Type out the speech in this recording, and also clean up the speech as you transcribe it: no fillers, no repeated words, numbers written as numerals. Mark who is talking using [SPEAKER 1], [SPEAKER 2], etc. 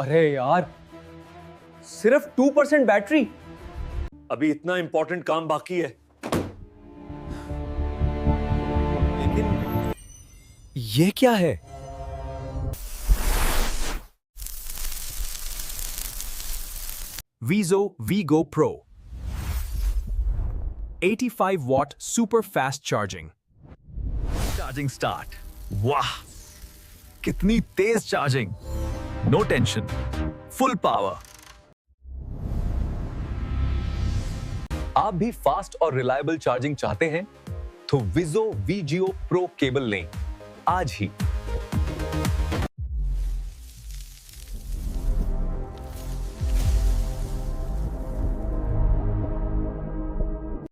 [SPEAKER 1] अरे यार, सिर्फ 2% बैटरी।
[SPEAKER 2] अभी इतना इंपॉर्टेंट काम बाकी है।
[SPEAKER 3] लेकिन ये क्या है? Vizo Vigo Pro 85 watt super fast charging. Charging start. वाह, कितनी तेज charging! No tension, full power. आप भी फास्ट और रिलायबल चार्जिंग चाहते हैं तो Vizo VGO Pro केबल लें आज ही।